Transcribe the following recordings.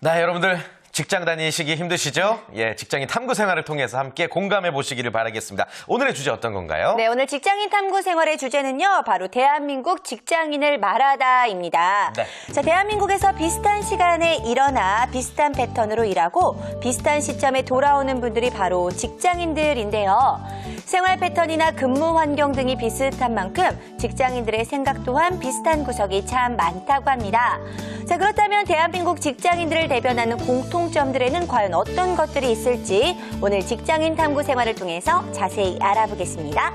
네, 여러분들 직장 다니시기 힘드시죠? 예, 직장인 탐구 생활을 통해서 함께 공감해 보시기를 바라겠습니다. 오늘의 주제 어떤 건가요? 네, 오늘 직장인 탐구 생활의 주제는요, 바로 대한민국 직장인을 말하다입니다. 네. 자, 대한민국에서 비슷한 시간에 일어나 비슷한 패턴으로 일하고 비슷한 시점에 돌아오는 분들이 바로 직장인들인데요. 생활 패턴이나 근무 환경 등이 비슷한 만큼 직장인들의 생각 또한 비슷한 구석이 참 많다고 합니다. 자, 그렇다면 대한민국 직장인들을 대변하는 공통점들에는 과연 어떤 것들이 있을지 오늘 직장인 탐구 생활을 통해서 자세히 알아보겠습니다.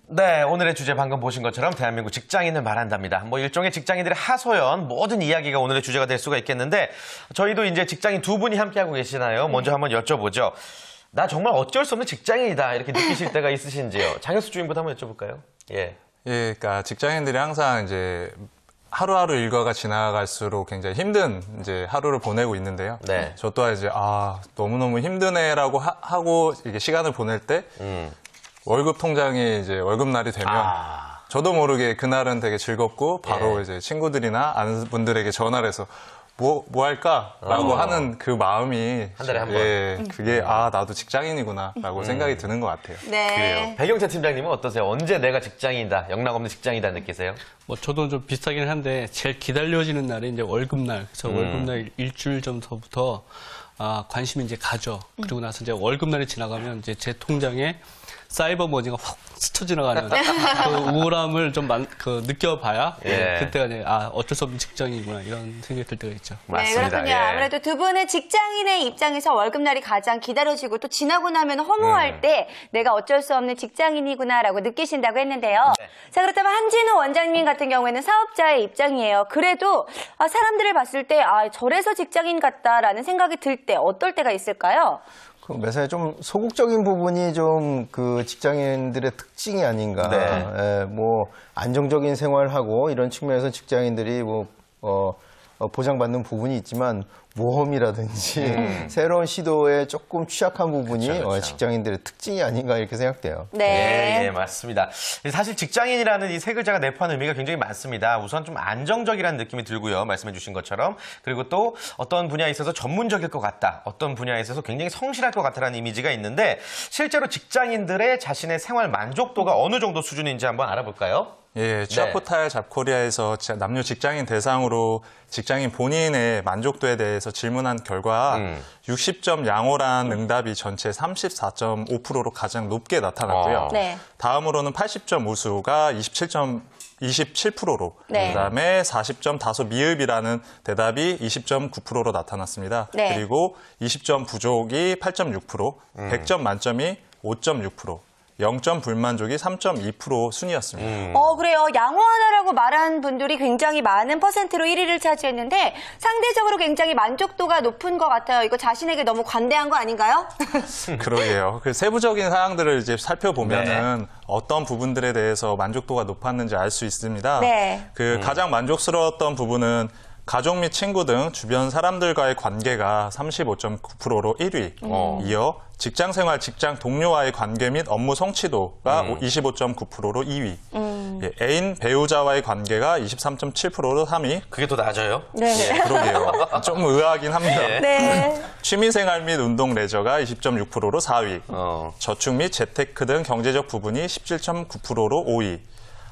네, 오늘의 주제 방금 보신 것처럼 대한민국 직장인을 말한답니다. 뭐 일종의 직장인들의 하소연, 모든 이야기가 오늘의 주제가 될 수가 있겠는데 저희도 이제 직장인 두 분이 함께하고 계시나요? 먼저 한번 여쭤보죠. 나 정말 어쩔 수 없는 직장인이다 이렇게 느끼실 때가 있으신지요? 장혁수 주임부터 한번 여쭤볼까요? 예. 예, 그러니까 직장인들이 항상 이제 하루하루 일과가 지나갈수록 굉장히 힘든 이제 하루를 보내고 있는데요. 네. 저 또한 이제 너무너무 힘드네라고 하고 이게 시간을 보낼 때 월급 통장이 이제 월급날이 되면 저도 모르게 그날은 되게 즐겁고 바로 이제 친구들이나 아는 분들에게 전화를 해서 뭐 할까라고 하는 그 마음이 한 달에 한 번. 예, 그게 나도 직장인이구나라고 생각이 드는 것 같아요. 네. 그래요. 백영재 팀장님은 어떠세요? 언제 내가 직장인이다, 영락없는 직장이다 느끼세요? 뭐 저도 좀 비슷하긴 한데 제일 기다려지는 날이 이제 월급날. 그래서 월급날 일주일 전부터 관심이 이제 가죠. 그리고 나서 이제 월급날이 지나가면 이제 제 통장에 사이버 머니가 확 스쳐 지나가는 그 우울함을 좀 느껴봐야 그때가 이제 어쩔 수 없는 직장이구나 이런 생각이 들 때가 있죠. 맞습니다. 네, 그렇군요. 예. 아무래도 두 분은 직장인의 입장에서 월급날이 가장 기다려지고 또 지나고 나면 허무할 때 내가 어쩔 수 없는 직장인이구나라고 느끼신다고 했는데요. 네. 자, 그렇다면 한진우 원장님 같은 경우에는 사업자의 입장이에요. 그래도 사람들을 봤을 때 저래서 직장인 같다라는 생각이 들 때 어떨 때가 있을까요? 그 매사에 좀 소극적인 부분이 좀 그 직장인들의 특징이 아닌가. 네. 예, 뭐 안정적인 생활하고 이런 측면에서 직장인들이 보장받는 부분이 있지만 모험이라든지 새로운 시도에 조금 취약한 부분이 그렇죠. 직장인들의 특징이 아닌가 이렇게 생각돼요. 네. 예, 맞습니다. 사실 직장인이라는 이 세 글자가 내포하는 의미가 굉장히 많습니다. 우선 좀 안정적이라는 느낌이 들고요. 말씀해 주신 것처럼. 그리고 또 어떤 분야에 있어서 전문적일 것 같다. 어떤 분야에 있어서 굉장히 성실할 것 같다라는 이미지가 있는데 실제로 직장인들의 자신의 생활 만족도가 어느 정도 수준인지 한번 알아볼까요? 예, 취업포탈 잡코리아에서 남녀 직장인 대상으로 직장인 본인의 만족도에 대해서 질문한 결과 60점 양호란 응답이 전체 34.5%로 가장 높게 나타났고요. 네. 다음으로는 80점 우수가 27%로 네. 그다음에 40점 다소 미흡이라는 대답이 20.9%로 나타났습니다. 네. 그리고 20점 부족이 8.6%, 100점 만점이 5.6%, 0점 불만족이 3.2% 순이었습니다. 그래요. 양호하다라고 말한 분들이 굉장히 많은 퍼센트로 1위를 차지했는데 상대적으로 굉장히 만족도가 높은 것 같아요. 이거 자신에게 너무 관대한 거 아닌가요? 그러게요. 그 세부적인 사항들을 이제 살펴보면은 어떤 부분들에 대해서 만족도가 높았는지 알 수 있습니다. 네. 가장 만족스러웠던 부분은 가족 및 친구 등 주변 사람들과의 관계가 35.9%로 1위, 이어 직장생활, 직장 동료와의 관계 및 업무 성취도가 25.9%로 2위, 예, 애인, 배우자와의 관계가 23.7%로 3위. 그게 더 낮아요? 네. 예, 그러게요. 좀 의아하긴 합니다. 네. 취미생활 및 운동, 레저가 20.6%로 4위, 저축 및 재테크 등 경제적 부분이 17.9%로 5위,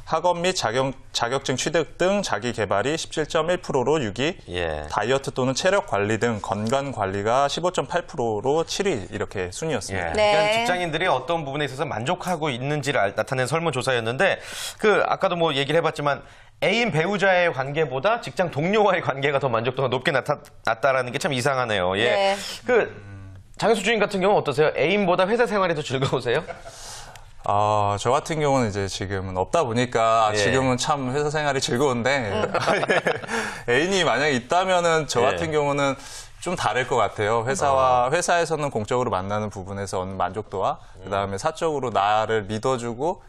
학업 및 자격증 취득 등 자기 개발이 17.1%로 6위, 다이어트 또는 체력 관리 등 건강 관리가 15.8%로 7위 이렇게 순이었습니다. 네. 그러니까 직장인들이 어떤 부분에 있어서 만족하고 있는지를 나타낸 설문조사였는데 아까도 뭐 얘기를 해봤지만 애인 배우자의 관계보다 직장 동료와의 관계가 더 만족도가 높게 나타났다라는 게 참 이상하네요. 예. 네. 장혁수 주임 같은 경우는 어떠세요? 애인보다 회사 생활이 더 즐거우세요? 저 같은 경우는 이제 지금은 없다 보니까 지금은 참 회사 생활이 즐거운데 애인이 만약에 있다면은 저 같은 경우는 좀 다를 것 같아요. 회사에서는 공적으로 만나는 부분에서 얻는 만족도와 그다음에 사적으로 나를 믿어주고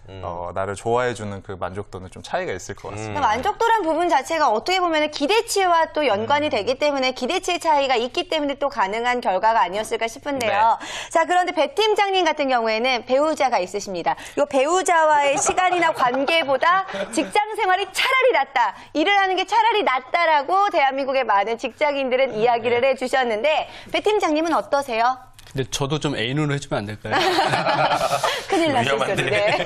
나를 좋아해주는 그 만족도는 좀 차이가 있을 것 같습니다. 만족도란 부분 자체가 어떻게 보면 기대치와 또 연관이 되기 때문에 기대치의 차이가 있기 때문에 또 가능한 결과가 아니었을까 싶은데요. 자, 그런데 배 팀장님 같은 경우에는 배우자가 있으십니다. 이 배우자와의 시간이나 관계보다 직장 생활이 차라리 낫다. 일을 하는 게 차라리 낫다라고 대한민국의 많은 직장인들은 이야기를 해주셨는데 배 팀장님은 어떠세요? 근데 저도 좀 애인으로 해주면 안 될까요? 큰일 났을 위험한데. 소리네.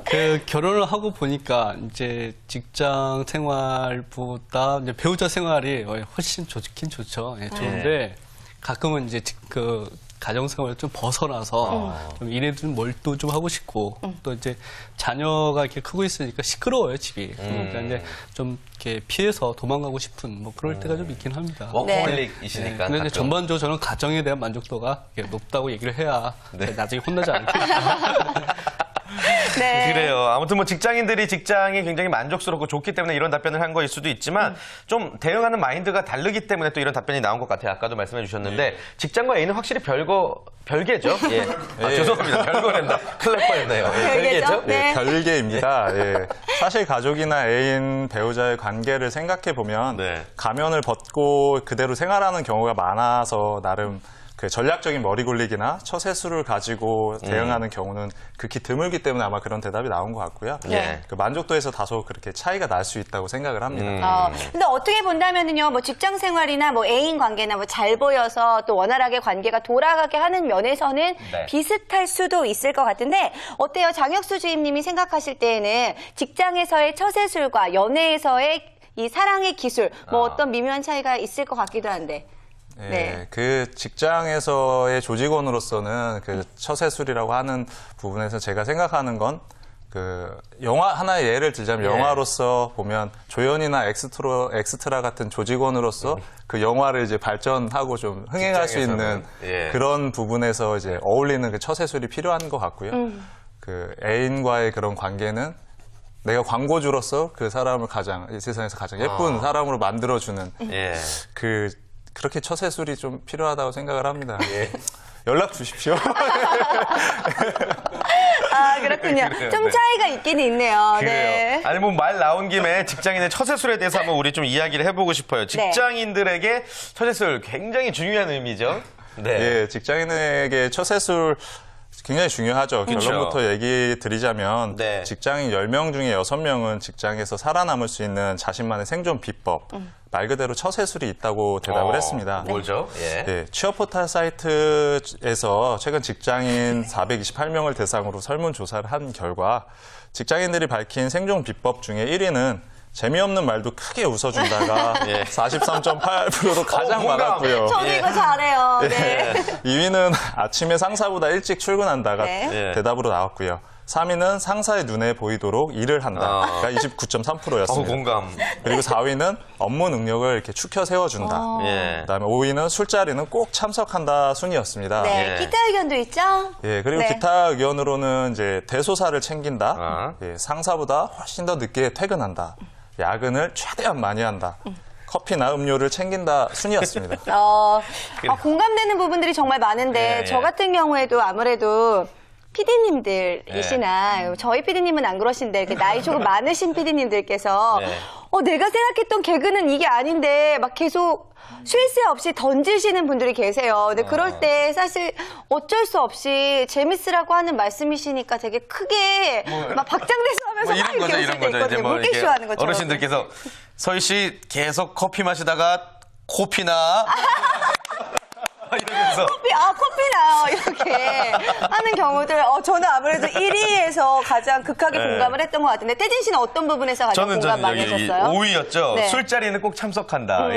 그 결혼을 하고 보니까 이제 직장 생활보다 이제 배우자 생활이 훨씬 좋긴 좋죠. 예, 좋은데 가끔은 이제 그 가정 생활을 좀 벗어나서 좀 일에 좀 몰두 좀 하고 싶고 또 이제 자녀가 이렇게 크고 있으니까 시끄러워요 집이. 그러니까 이제 좀 이렇게 피해서 도망가고 싶은 뭐 그럴 때가 좀 있긴 합니다. 워커홀릭이시니까. 근데 이제 전반적으로 저는 가정에 대한 만족도가 높다고 얘기를 해야 나중에 혼나지 않겠다. 네. 그래요. 아무튼 뭐 직장인들이 직장이 굉장히 만족스럽고 좋기 때문에 이런 답변을 한 거일 수도 있지만 좀 대응하는 마인드가 다르기 때문에 또 이런 답변이 나온 것 같아요. 아까도 말씀해 주셨는데 직장과 애인은 확실히 별개죠. 예. 죄송합니다. 별거란다. 큰일 날 뻔했네요. 별개죠? 네. 별개입니다. 예. 사실 가족이나 애인, 배우자의 관계를 생각해 보면 네. 가면을 벗고 그대로 생활하는 경우가 많아서 나름 그 전략적인 머리 굴리기나 처세술을 가지고 대응하는 경우는 극히 드물기 때문에 아마 그런 대답이 나온 것 같고요. 예. 그 만족도에서 다소 그렇게 차이가 날 수 있다고 생각을 합니다. 근데 어떻게 본다면은요, 뭐 직장 생활이나 뭐 애인 관계나 뭐 잘 보여서 또 원활하게 관계가 돌아가게 하는 면에서는 네. 비슷할 수도 있을 것 같은데 어때요? 장혁수 주임님이 생각하실 때에는 직장에서의 처세술과 연애에서의 이 사랑의 기술 뭐 어떤 미묘한 차이가 있을 것 같기도 한데. 네. 네. 그 직장에서의 조직원으로서는 그 처세술이라고 하는 부분에서 제가 생각하는 건 그 영화 하나의 예를 들자면 영화로서 보면 조연이나 엑스트라 같은 조직원으로서 그 영화를 이제 발전하고 좀 흥행할 수 있는 그런 부분에서 이제 어울리는 그 처세술이 필요한 것 같고요. 그 애인과의 그런 관계는 내가 광고주로서 그 사람을 이 세상에서 가장 예쁜 사람으로 만들어주는 그렇게 처세술이 좀 필요하다고 생각을 합니다. 연락 주십시오. 아, 그렇군요. 좀 차이가 있긴 있네요. 네. 아니 뭐 말 나온 김에 직장인의 처세술에 대해서 한번 우리 좀 이야기를 해보고 싶어요. 직장인들에게 처세술 굉장히 중요한 의미죠. 네. 예, 직장인에게 처세술 굉장히 중요하죠. 그렇죠. 결론부터 얘기 드리자면 네. 직장인 10명 중에 6명은 직장에서 살아남을 수 있는 자신만의 생존 비법, 말 그대로 처세술이 있다고 대답을 했습니다. 뭐죠? 예, 취업 포털 사이트에서 최근 직장인 428명을 대상으로 설문조사를 한 결과 직장인들이 밝힌 생존 비법 중에 1위는 재미없는 말도 크게 웃어준다가 43.8%로 가장 공감. 많았고요. 저도 이거 잘해요. 네. 2위는 아침에 상사보다 일찍 출근한다가 네. 대답으로 나왔고요. 3위는 상사의 눈에 보이도록 일을 한다가 29.3%였습니다. 공감. 그리고 4위는 업무 능력을 이렇게 추켜 세워준다. 그다음에 5위는 술자리는 꼭 참석한다 순이었습니다. 네. 기타 의견도 있죠? 예, 그리고 네. 기타 의견으로는 이제 대소사를 챙긴다. 예, 상사보다 훨씬 더 늦게 퇴근한다. 야근을 최대한 많이 한다. 커피나 음료를 챙긴다 순이었습니다. 공감되는 부분들이 정말 많은데 저 같은 경우에도 아무래도 PD님들이시나 저희 PD님은 안 그러신데 이렇게 나이 조금 많으신 PD님들께서 내가 생각했던 개그는 이게 아닌데 막 계속 쉴 새 없이 던지시는 분들이 계세요. 근데 그럴 때 사실 어쩔 수 없이 재밌으라고 하는 말씀이시니까 되게 크게 막 박장대소 하면서 막 이렇게 웃을 때 있거든요. 물개쇼 하는 것처럼. 어르신들께서 서희 씨 계속 커피 마시다가 코피나 이러면서 커피 나요. 이렇게 하는 경우들, 저는 아무래도 1위에서 가장 극하게 공감을 했던 것 같은데, 태진 씨는 어떤 부분에서 가장 공감 많이 하셨어요? 5위였죠. 네. 술자리는 꼭 참석한다.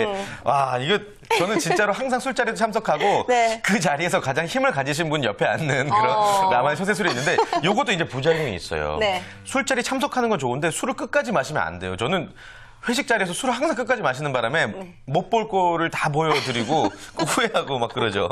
와, 이거 저는 진짜로 항상 술자리도 참석하고 네. 그 자리에서 가장 힘을 가지신 분 옆에 앉는 그런 나만의 처세술이 있는데 요것도 이제 부작용이 있어요. 네. 술자리 참석하는 건 좋은데 술을 끝까지 마시면 안 돼요. 저는 회식 자리에서 술을 항상 끝까지 마시는 바람에 못 볼 꼴을 다 보여드리고 꼭 후회하고 막 그러죠.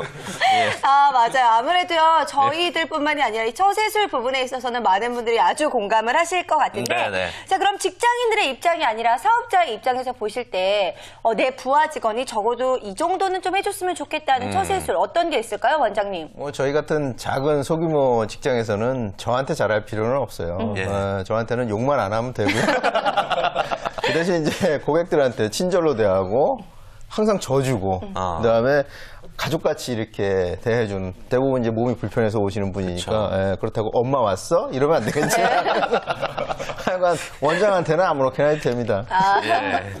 예. 아, 맞아요. 아무래도요, 저희들뿐만이 아니라 이 처세술 부분에 있어서는 많은 분들이 아주 공감을 하실 것 같은데. 네네. 자, 그럼 직장인들의 입장이 아니라 사업자의 입장에서 보실 때, 내 부하 직원이 적어도 이 정도는 좀 해줬으면 좋겠다는 처세술 어떤 게 있을까요, 원장님? 뭐 저희 같은 작은 소규모 직장에서는 저한테 잘할 필요는 없어요. 예. 저한테는 욕만 안 하면 되고요. 그 대신 이제 고객들한테 친절로 대하고 항상 져주고 그다음에 가족같이 이렇게 대해준 대부분 이제 몸이 불편해서 오시는 분이니까 예, 그렇다고 엄마 왔어? 이러면 안 되겠지. 하여간 원장한테는 아무렇게나 해도 됩니다. 예.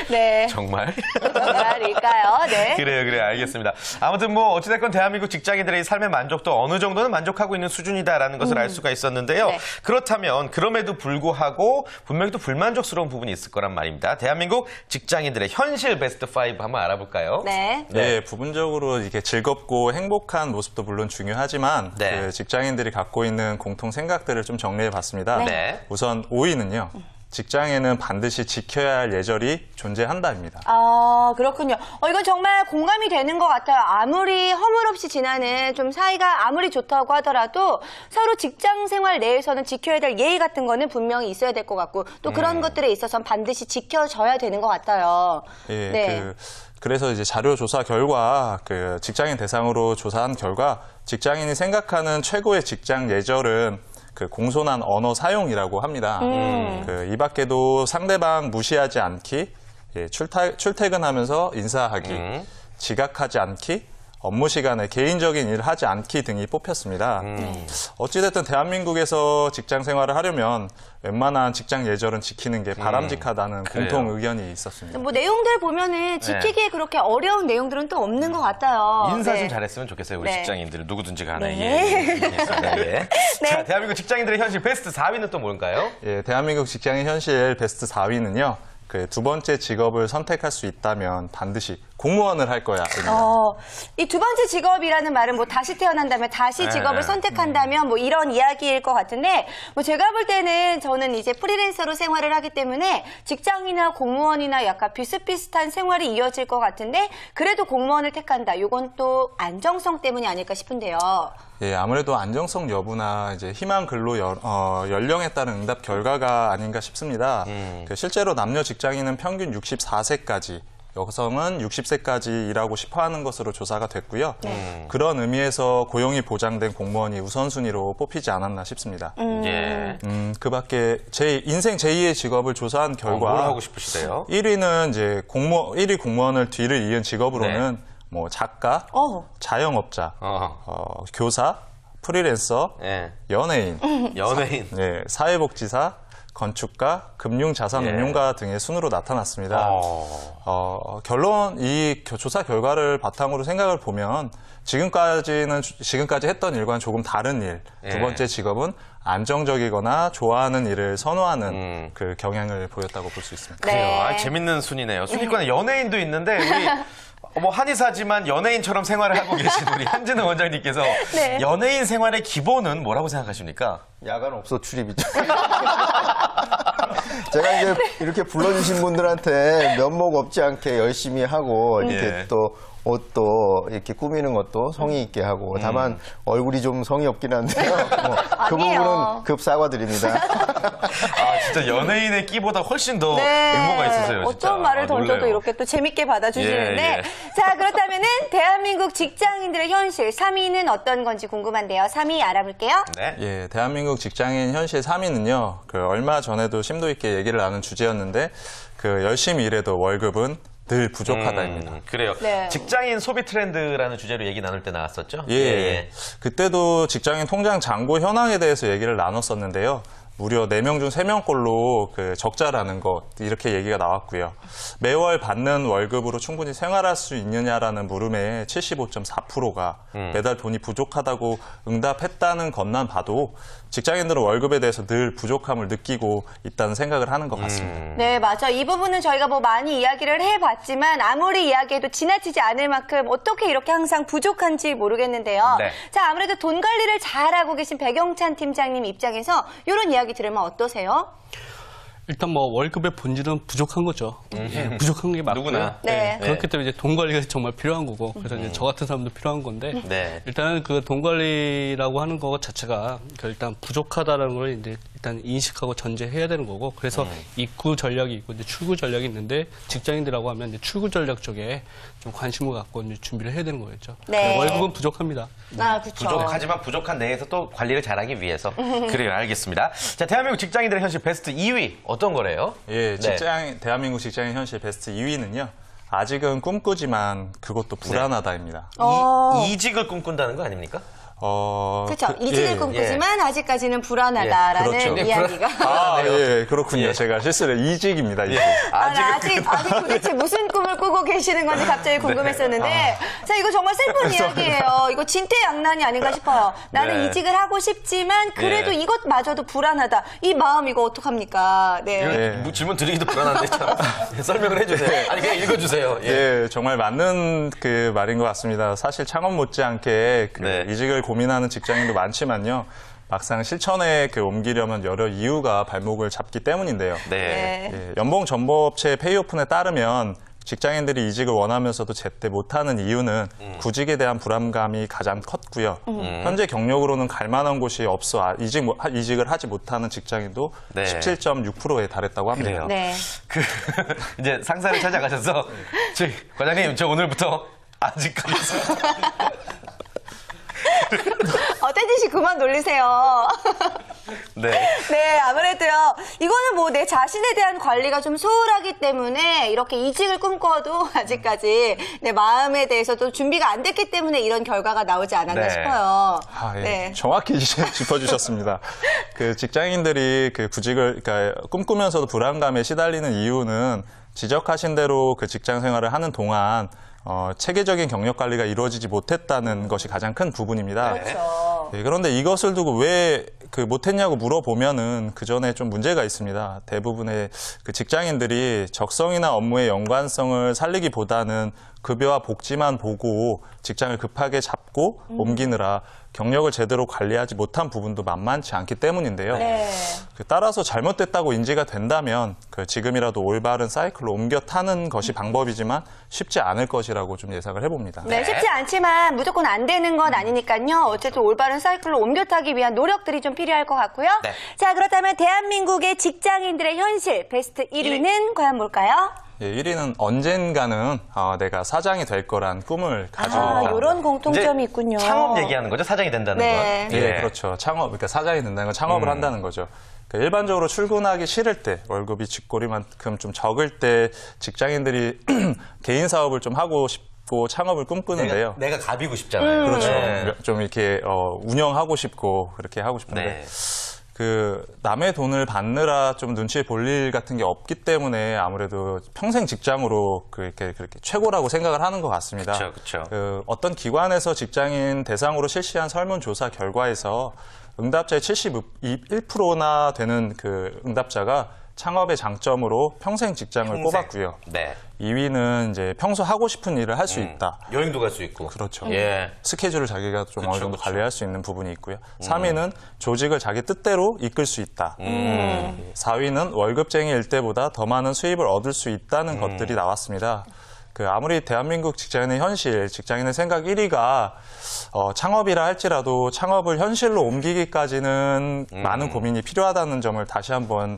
네. 정말? 정말일까요? 네. 그래요. 알겠습니다. 아무튼 뭐 어찌됐건 대한민국 직장인들의 삶의 만족도 어느 정도는 만족하고 있는 수준이다라는 것을 알 수가 있었는데요. 네. 그렇다면 그럼에도 불구하고 분명히 또 불만족스러운 부분이 있을 거란 말입니다. 대한민국 직장인들의 현실 베스트 5 한번 알아볼까요? 네. 네, 부분적으로 이게 즐겁고 행복한 모습도 물론 중요하지만 네. 그 직장인들이 갖고 있는 공통 생각들을 좀 정리해 봤습니다. 네. 우선 5위는요. 직장에는 반드시 지켜야 할 예절이 존재한다입니다. 아, 그렇군요. 이건 정말 공감이 되는 것 같아요. 아무리 허물없이 지나는 좀 사이가 아무리 좋다고 하더라도 서로 직장 생활 내에서는 지켜야 될 예의 같은 거는 분명히 있어야 될 것 같고 또 그런 것들에 있어서는 반드시 지켜져야 되는 것 같아요. 예, 네. 그래서 이제 자료 조사 결과 그 직장인 대상으로 조사한 결과 직장인이 생각하는 최고의 직장 예절은 그 공손한 언어 사용이라고 합니다. 이 밖에도 상대방 무시하지 않기, 예, 출퇴근하면서 인사하기, 지각하지 않기, 업무 시간에 개인적인 일을 하지 않기 등이 뽑혔습니다. 어찌됐든 대한민국에서 직장 생활을 하려면 웬만한 직장 예절은 지키는 게 바람직하다는 공통 의견이 있었습니다. 뭐 내용들 보면은 지키기에 그렇게 어려운 내용들은 또 없는 것 같아요. 인사 좀 네. 잘했으면 좋겠어요. 우리 네. 직장인들 누구든지 간에. 네. 예. 알겠습니다. 예. 네. 자, 대한민국 직장인들의 현실 베스트 4위는 또 뭘까요? 예, 대한민국 직장인 현실 베스트 4위는요. 그 두 번째 직업을 선택할 수 있다면 반드시 공무원을 할 거야. 이 두 번째 직업이라는 말은 뭐 다시 태어난다면 다시 직업을 선택한다면 뭐 이런 이야기일 것 같은데 뭐 제가 볼 때는 저는 이제 프리랜서로 생활을 하기 때문에 직장이나 공무원이나 약간 비슷비슷한 생활이 이어질 것 같은데 그래도 공무원을 택한다. 이건 또 안정성 때문이 아닐까 싶은데요. 예, 아무래도 안정성 여부나 이제 희망 근로 연령에 따른 응답 결과가 아닌가 싶습니다. 실제로 남녀 직장인은 평균 64세까지, 여성은 60세까지 일하고 싶어 하는 것으로 조사가 됐고요. 그런 의미에서 고용이 보장된 공무원이 우선순위로 뽑히지 않았나 싶습니다. 예. 그 밖에 제 인생 제2의 직업을 조사한 결과 뭘 하고 싶으시대요? 1위는 이제 1위 공무원을 뒤를 이은 직업으로는 뭐 작가, 자영업자, 교사, 프리랜서, 예. 연예인, 연예인. 네, 사회복지사, 건축가, 금융자산운용가 등의 순으로 나타났습니다. 결론 이 조사 결과를 바탕으로 생각을 보면 지금까지 했던 일과는 조금 다른 일. 두 번째 직업은 안정적이거나 좋아하는 일을 선호하는 그 경향을 보였다고 볼 수 있습니다. 그래요. 아, 재밌는 순위네요. 순위권에 연예인도 있는데 우리 뭐 한의사지만 연예인처럼 생활을 하고 계신 우리 한진우 원장님께서 네. 연예인 생활의 기본은 뭐라고 생각하십니까? 야간 없어 출입이죠. 제가 이제 이렇게 불러주신 분들한테 면목 없지 않게 열심히 하고 이렇게 예. 또 옷도 이렇게 꾸미는 것도 성의 있게 하고 다만 얼굴이 좀 성의 없긴 한데요. 그 아니에요. 부분은 급 사과드립니다. 아, 진짜 연예인의 끼보다 훨씬 더 의무가 있으세요. 진짜. 어떤 말을 아, 던져도 놀라요. 이렇게 또 재밌게 받아주시는데 예, 예. 자 그렇다면은 대한민국 직장인들의 현실 3위는 어떤 건지 궁금한데요. 3위 알아볼게요. 네. 예, 대한민국 직장인 현실 3위는요. 얼마 전에도 심도 있게 얘기를 나눈 주제였는데 열심히 일해도 월급은 늘 부족하다입니다. 그래요. 네. 직장인 소비 트렌드라는 주제로 얘기 나눌 때 나왔었죠? 예. 그때도 직장인 통장 잔고 현황에 대해서 얘기를 나눴었는데요. 무려 4명 중 3명꼴로 적자라는 것 이렇게 얘기가 나왔고요. 매월 받는 월급으로 충분히 생활할 수 있느냐라는 물음에 75.4%가 매달 돈이 부족하다고 응답했다는 것만 봐도 직장인들은 월급에 대해서 늘 부족함을 느끼고 있다는 생각을 하는 것 같습니다. 네, 맞아. 이 부분은 저희가 뭐 많이 이야기를 해봤지만 아무리 이야기해도 지나치지 않을 만큼 어떻게 이렇게 항상 부족한지 모르겠는데요. 네. 자, 아무래도 돈 관리를 잘하고 계신 백영찬 팀장님 입장에서 이런 이야기 들으면 어떠세요? 일단 뭐 월급의 본질은 부족한 거죠. 예, 부족한 게 맞고요. 누구나. 네. 그렇기 때문에 이제 돈 관리가 정말 필요한 거고, 그래서 이제 저 같은 사람도 필요한 건데, 네. 일단은 그 돈 관리라고 하는 것 자체가 그 일단 부족하다는 걸 이제 일단 인식하고 전제해야 되는 거고, 그래서 입구 전략이 있고 이제 출구 전략이 있는데, 직장인들이라고 하면 이제 출구 전략 쪽에 좀 관심을 갖고 이제 준비를 해야 되는 거겠죠. 네. 월급은 부족합니다. 아, 그렇죠. 부족하지만 부족한 내에서 또 관리를 잘하기 위해서. 그래요, 알겠습니다. 자, 대한민국 직장인들의 현실 베스트 2위 어떤 거래요? 예, 네. 대한민국 직장인 현실 베스트 2위는요. 아직은 꿈꾸지만 그것도 불안하다입니다. 이직을 꿈꾼다는 거 아닙니까? 그렇죠. 이직을 예. 꿈꾸지만 아직까지는 불안하다라는 예, 그렇죠. 이야기가. 아, 예, 그렇군요. 제가 실수를 이직입니다. 이직. 아직 도대체 무슨 꿈을 꾸고 계시는 건지 갑자기 궁금했었는데, 자, 이거 정말 슬픈 이야기예요. 이거 진퇴양난이 아닌가 싶어요. 나는 네. 이직을 하고 싶지만 그래도 예. 이것마저도 불안하다. 이 마음 이거 어떡합니까? 네. 이거 뭐 질문 드리기도 불안한데 참 설명을 해주세요. 아니 그냥 읽어주세요. 예. 예, 정말 맞는 그 말인 것 같습니다. 사실 창업 못지않게 그 네. 이직을 고민하는 직장인도 많지만요. 막상 실천에 옮기려면 여러 이유가 발목을 잡기 때문인데요. 네. 네. 예, 연봉 정보업체 페이오픈에 따르면 직장인들이 이직을 원하면서도 제때 못하는 이유는 구직에 대한 불안감이 가장 컸고요. 현재 경력으로는 갈 만한 곳이 없어 이직을 하지 못하는 직장인도 네. 17.6%에 달했다고 합니다. 그래요. 네. 그 이제 상사를 찾아가셔서 과장님 저 오늘부터 아직 가겠습니다. 어때든지 그만 놀리세요. 네. 네, 아무래도요. 이거는 뭐 내 자신에 대한 관리가 좀 소홀하기 때문에 이렇게 이직을 꿈꿔도 아직까지 내 마음에 대해서도 준비가 안 됐기 때문에 이런 결과가 나오지 않았나 네. 싶어요. 아, 예. 네. 정확히 짚어주셨습니다. 그 직장인들이 그 구직을, 그러니까 꿈꾸면서도 불안감에 시달리는 이유는 지적하신 대로 그 직장 생활을 하는 동안 체계적인 경력 관리가 이루어지지 못했다는 것이 가장 큰 부분입니다. 그렇죠. 예, 그런데 이것을 두고 왜 그 못했냐고 물어보면은 그 전에 좀 문제가 있습니다. 대부분의 그 직장인들이 적성이나 업무의 연관성을 살리기보다는 급여와 복지만 보고 직장을 급하게 잡고 옮기느라 경력을 제대로 관리하지 못한 부분도 만만치 않기 때문인데요. 네. 따라서 잘못됐다고 인지가 된다면 지금이라도 올바른 사이클로 옮겨 타는 것이 방법이지만 쉽지 않을 것이라고 좀 예상을 해봅니다. 네, 쉽지 않지만 무조건 안 되는 건 아니니까요. 어쨌든 올바른 사이클로 옮겨 타기 위한 노력들이 좀 필요할 것 같고요. 네. 자, 그렇다면 대한민국의 직장인들의 현실 베스트 1위는 과연 뭘까요? 예, 1위는 언젠가는 내가 사장이 될 거란 꿈을 가지고 아, 있다. 이런 공통점이 이제 있군요. 창업 얘기하는 거죠? 사장이 된다는 네. 건. 예, 그렇죠. 그러니까 사장이 된다는 건 창업을 한다는 거죠. 그러니까 일반적으로 출근하기 싫을 때, 월급이 쥐꼬리만큼 좀 적을 때 직장인들이 개인 사업을 좀 하고 싶고 창업을 꿈꾸는데요. 내가 갑이고 싶잖아요. 그렇죠. 네. 좀 이렇게 운영하고 싶고 그렇게 하고 싶은데 네. 그 남의 돈을 받느라 좀 눈치 볼 일 같은 게 없기 때문에 아무래도 평생 직장으로 그렇게 최고라고 생각을 하는 것 같습니다. 그렇죠. 그 어떤 기관에서 직장인 대상으로 실시한 설문조사 결과에서 응답자의 71%나 되는 그 응답자가 창업의 장점으로 평생 직장을 꼽았고요. 네. 2위는 이제 평소 하고 싶은 일을 할 수 있다. 여행도 갈 수 있고. 그렇죠. 예. 스케줄을 자기가 좀 그쵸, 어느 정도 그쵸. 관리할 수 있는 부분이 있고요. 3위는 조직을 자기 뜻대로 이끌 수 있다. 4위는 월급쟁이일 때보다 더 많은 수입을 얻을 수 있다는 것들이 나왔습니다. 그 아무리 대한민국 직장인의 현실, 직장인의 생각 1위가 창업이라 할지라도 창업을 현실로 옮기기까지는 많은 고민이 필요하다는 점을 다시 한번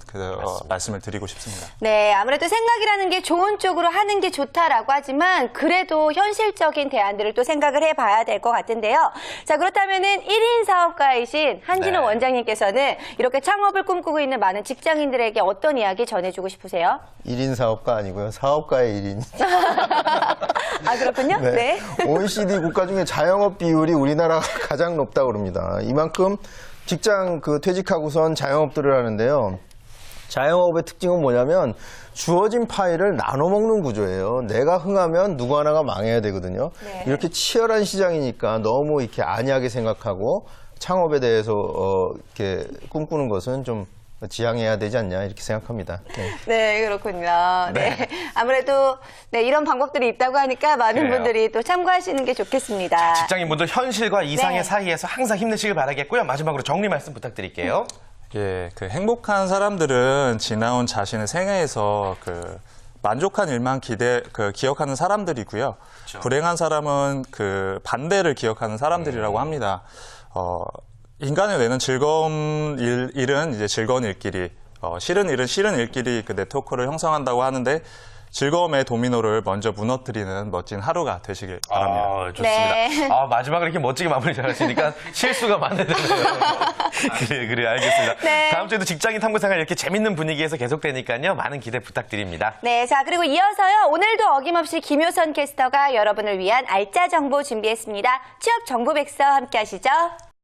말씀을 드리고 싶습니다. 네, 아무래도 생각이라는 게 좋은 쪽으로 하는 게 좋다라고 하지만 그래도 현실적인 대안들을 또 생각을 해봐야 될 것 같은데요. 자, 그렇다면은 1인 사업가이신 한진호 네. 원장님께서는 이렇게 창업을 꿈꾸고 있는 많은 직장인들에게 어떤 이야기 전해주고 싶으세요? 1인 사업가 아니고요. 사업가의 1인. 아, 그렇군요. 네. OECD 국가 중에 자영업 비율이 우리나라가 가장 높다고 그럽니다. 이만큼 직장 퇴직하고선 자영업들을 하는데요. 자영업의 특징은 뭐냐면 주어진 파일을 나눠 먹는 구조예요. 내가 흥하면 누구 하나가 망해야 되거든요. 네. 이렇게 치열한 시장이니까 너무 이렇게 안이하게 생각하고 창업에 대해서 이렇게 꿈꾸는 것은 좀 지양해야 되지 않냐 이렇게 생각합니다. 네. 네, 그렇군요. 네. 아무래도 네, 이런 방법들이 있다고 하니까 많은 그래요. 분들이 또 참고하시는 게 좋겠습니다. 직장인분들 현실과 이상의 네. 사이에서 항상 힘내시길 바라겠고요. 마지막으로 정리 말씀 부탁드릴게요. 예, 그 행복한 사람들은 지나온 자신의 생애에서 그 만족한 일만 기억하는 사람들이고요. 불행한 사람은 그 반대를 기억하는 사람들이라고 합니다. 인간의 뇌는 즐거운 일은 이제 즐거운 일끼리, 싫은 일은 싫은 일끼리 그 네트워크를 형성한다고 하는데 즐거움의 도미노를 먼저 무너뜨리는 멋진 하루가 되시길 바랍니다. 좋습니다. 네. 마지막으로 이렇게 멋지게 마무리 잘하시니까 실수가 많네요. 그래, 알겠습니다. 네. 다음 주에도 직장인 탐구생활 이렇게 재밌는 분위기에서 계속되니까요. 많은 기대 부탁드립니다. 네, 자, 그리고 이어서요. 오늘도 어김없이 김효선 캐스터가 여러분을 위한 알짜 정보 준비했습니다. 취업 정보 백서 함께 하시죠.